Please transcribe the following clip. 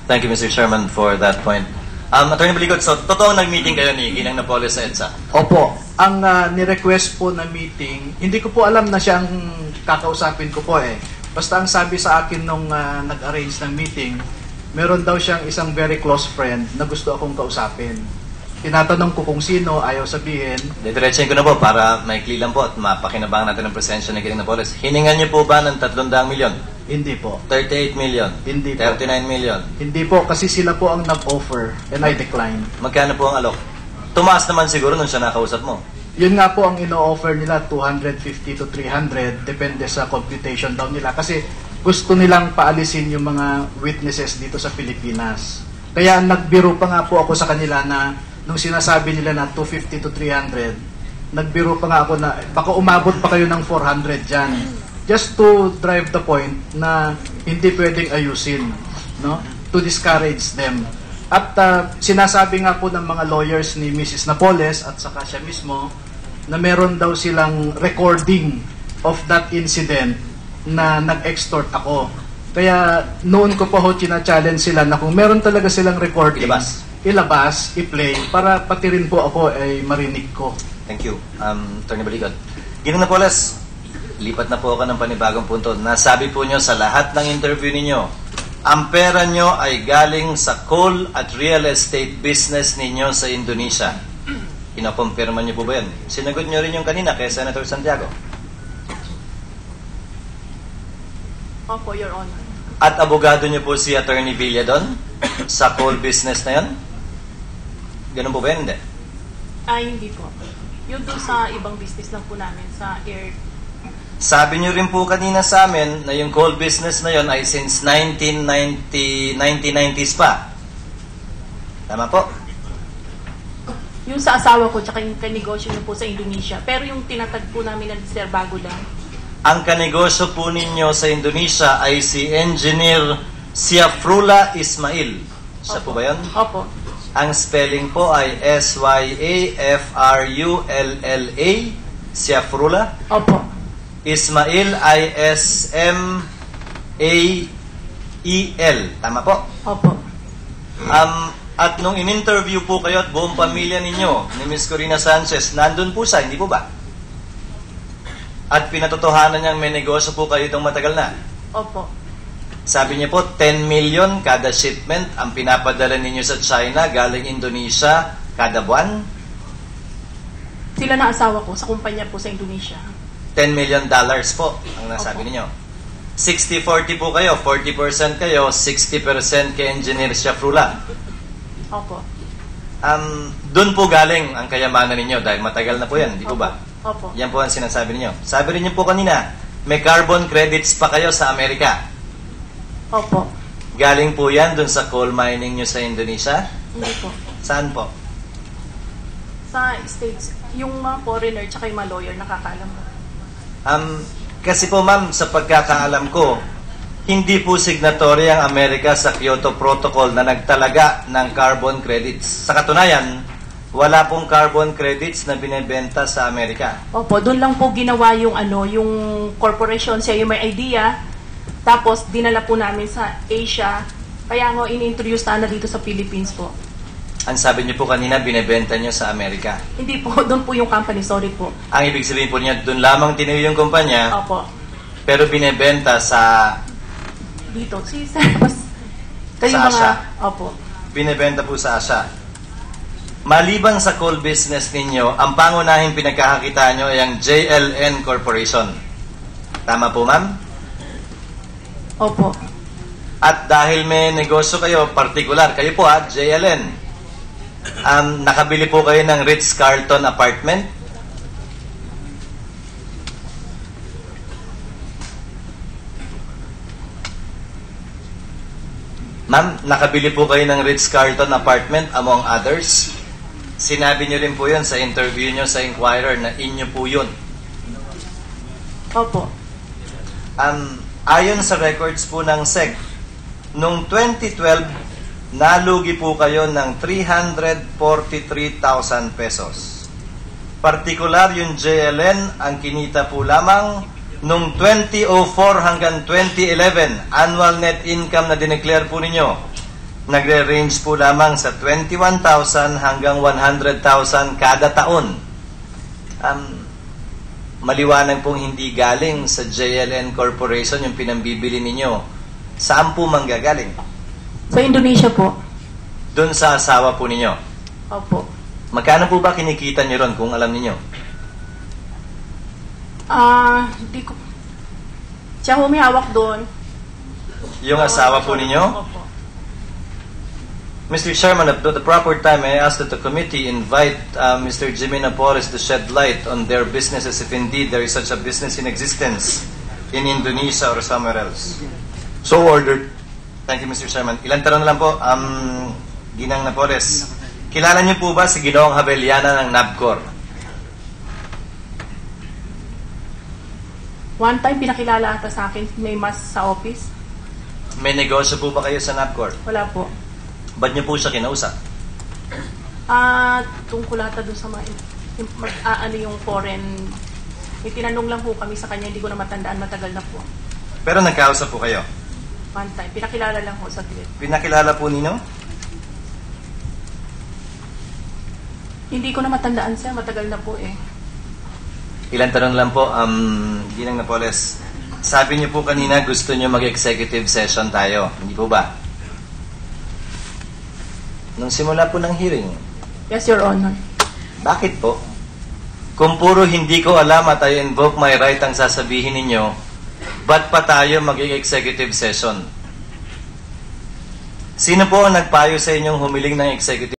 Thank you, Mr. Chairman, for that point. Attorney Baligot, so totoo nag-meeting kayo ni Ginang Napoles sa EDSA? Opo. Ang ni-request po na meeting, hindi ko po alam na siyang kakausapin ko po eh. Basta ang sabi sa akin nung nag-arrange ng meeting, meron daw siyang isang very close friend na gusto akong kausapin. Tinatanong ko kung sino, ayaw sabihin. Didiretsahin ko na po para maikli lang po at mapakinabangan natin ang presensya ni Ginang Napoles. Hiningan niyo po ba ng 300 milyon? Hindi po. 38 million? Hindi po. 39 million? Hindi po, kasi sila po ang nag-offer and I declined. Magkano po ang alok? Tumaas naman siguro nung siya nakausap mo. Yun nga po ang ino-offer nila, 250 to 300, depende sa computation daw nila. Kasi gusto nilang paalisin yung mga witnesses dito sa Pilipinas. Kaya nagbiro pa nga po ako sa kanila na nung sinasabi nila na 250 to 300, nagbiro pa nga ako na baka umabot pa kayo ng 400 dyan. Just to drive the point na hindi pwedeng ayusin, no? To discourage them. At sinasabi nga po ng mga lawyers ni Mrs. Napoles at saka siya mismo na meron daw silang recording of that incident na nag-extort ako. Kaya noon ko pa ho china-challenge sila na kung meron talaga silang recording, ilabas, i-play, para pati rin po ako ay marinig ko. Thank you, Attorney Baligot. Ginang Napoles, lipat na po ako ng panibagong punto. Nasabi po nyo sa lahat ng interview ninyo, ang pera nyo ay galing sa coal at real estate business ninyo sa Indonesia. Kinakumpirma nyo po ba yan? Sinagot nyo rin yung kanina kay Senator Santiago. Opo, Your Honor. At abogado nyo po si Attorney Villa doon sa coal business na yan? Ganun po ba yan? Hindi. Hindi po. Yun doon sa ibang business lang po namin, sa air. Sabi nyo rin po kanina sa amin na yung coal business na yon ay since 1990s pa. Tama po? Yung sa asawa ko, tsaka yung kanegosyo nyo po sa Indonesia. Pero yung tinatag po namin na Sir bago lang. Ang kanegosyo po ninyo sa Indonesia ay si Engineer Syafrullah Ismail. Siya po ba yan? Opo. Ang spelling po ay S-Y-A-F-R-U-L-L-A, Syafrullah. Opo. Ismail, I-S-M-A-E-L. Tama po? Opo. At nung in-interview po kayo at buong pamilya ninyo ni Ms. Corina Sanchez, nandun po siya, hindi po ba? At pinatotohanan niyang may negosyo po kayo itong matagal na. Opo. Sabi niya po, 10 million kada shipment ang pinapadala ninyo sa China galing Indonesia kada buwan. Sila na asawa ko sa kumpanya po sa Indonesia. $10 million po ang nasabi ninyo. 60-40 po kayo, 40% kayo, 60% kay Engineer Syafrullah. Opo. Doon po galing ang kayamanan ninyo dahil matagal na po yan, di po ba? Opo. Yan po ang sinasabi ninyo. Sabi rin niyo po kanina, may carbon credits pa kayo sa Amerika. Opo. Galing po yan doon sa coal mining nyo sa Indonesia? Hindi po. Saan po? Sa States, yung mga foreigner tsaka yung mga lawyer nakakaalam mo. Kasi po ma'am, sa pagkakaalam ko, hindi po signatory ang Amerika sa Kyoto Protocol na nagtalaga ng carbon credits. Sa katunayan, wala pong carbon credits na binebenta sa Amerika. Opo, doon lang po ginawa yung yung corporation, siya yung may idea, tapos dinala po namin sa Asia, kaya nga in-introduce na dito sa Philippines po. Ang sabi niyo po kanina, binebenta niyo sa Amerika. Hindi po, doon po yung company, sorry po. Ang ibig sabihin po niya, doon lamang tinayo yung kumpanya, Opo. pero binebenta sa... Dito, mas... Kayo Sa Asia. Opo. Binebenta po sa Asia. Maliban sa coal business ninyo, ang pangunahing pinagkakakita nyo ay ang JLN Corporation. Tama po, ma'am? Opo. At dahil may negosyo kayo, particular, kayo po JLN, nakabili po kayo ng Ritz-Carlton apartment? Ma'am, nakabili po kayo ng Ritz-Carlton apartment among others? Sinabi niyo rin po yun sa interview niyo sa Inquirer na inyo po yun. Opo. Ayon sa records po ng SEC, noong 2012, nalugi po kayo ng 343,000 pesos. Partikular yung JLN, ang kinita po lamang noong 2004 hanggang 2011, annual net income na dineclare po ninyo, nagre-range po lamang sa 21,000 hanggang 100,000 kada taon. Maliwanag pong hindi galing sa JLN Corporation yung pinambibili ninyo. Saan po manggagaling? Sa Indonesia po. Doon sa asawa po ninyo. Opo. Magkano po ba kinikita nyo ron kung alam ninyo? Hindi ko... Siya humihawak doon. Yung asawa po ninyo? Opo. Mr. Chairman, at the proper time, I ask that the committee invite Mr. Jimmy Napoles to shed light on their businesses if indeed there is such a business in existence in Indonesia or somewhere else. So ordered. Thank you, Mr. Chairman. Ilang tanong na lang po, Ginang Napoles. Kilala niyo po ba si Ginoong Habeliana ng NABCOR? One time, pinakilala ata sa akin, may mas sa office. May negosyo po ba kayo sa NABCOR? Wala po. Ba't niyo po siya kinausap? Tungkol ata doon sa mga, yung foreign, may tinanong lang po kami sa kanya, hindi ko na matandaan, matagal na po. Pero nagkausap po kayo? One time, pinakilala lang po sa tweet. Pinakilala po ninyo? Hindi ko na matandaan siya, matagal na po eh. Ilang tanong lang po, Ginang Napoles. Sabi niyo po kanina gusto niyo mag-executive session tayo, hindi po ba? Nung simula po ng hearing. Yes, Your Honor. Bakit po? Kung puro hindi ko alam at I invoke my right ang sasabihin ninyo, ba't pa tayo mag-executive session? Sino po ang nagpayo sa inyong humiling ng executive